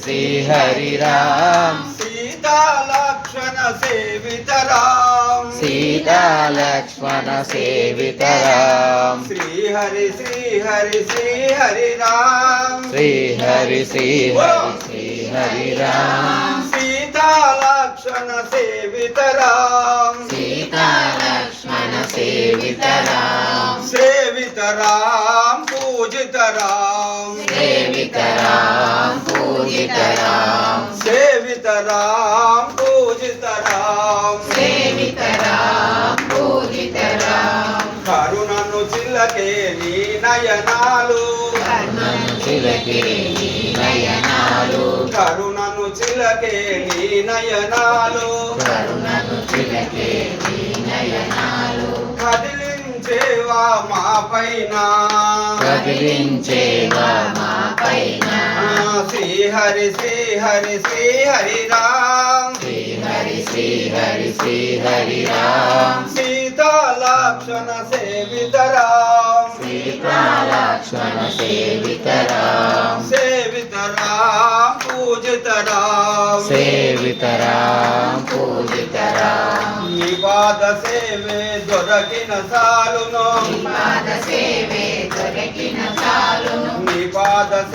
శ్రీ హరి రామ్ సీతా లక్ష్మణ సేవిత రామ్ సీతా లక్ష్మణ సేవిత రామ్ శ్రీ హరి శ్రీ హరి శ్రీ హరి రామ్ శ్రీ హరి శ్రీ హరి శ్రీ హరి రామ్ సీతా లక్ష్మణ సేవిత రామ్ సీతా లక్ష్మణ సేవిత రామ్ సేవిత రామ్ పూజిత రామ్ సేవిత రామ్ పూజిత రామ్ సేవిత రామ్ పూజిత రామ్ సేవిత రామ్ పూజిత రామ్ కరుణను చిల్లకే నీ నయనాలు కరుణను చిలకే నీ నయనాలు కరుణను చిల్లకే నీ నయనాలు కరుణను చిలకే నీ నయనాలు కదిలించేవా మా పైన కదిలించేవా మా పైన శ్రీ హరి శ్రీ హరి శ్రీ హరి రామ్ శ్రీ హరి శ్రీ హరి శ్రీ హరి రామ్ సీతా లక్ష్మణ సేవిత రామ్ సీతా లక్ష్మణ సేవిత రామ్ సేవిత రామ్ పూజిత రామ్ సేవిత రామ్ పూజిత రామ్ నిపాద సేవే దొరకిన సాలును పాద సేవే దొరికిన చాలును నిపాద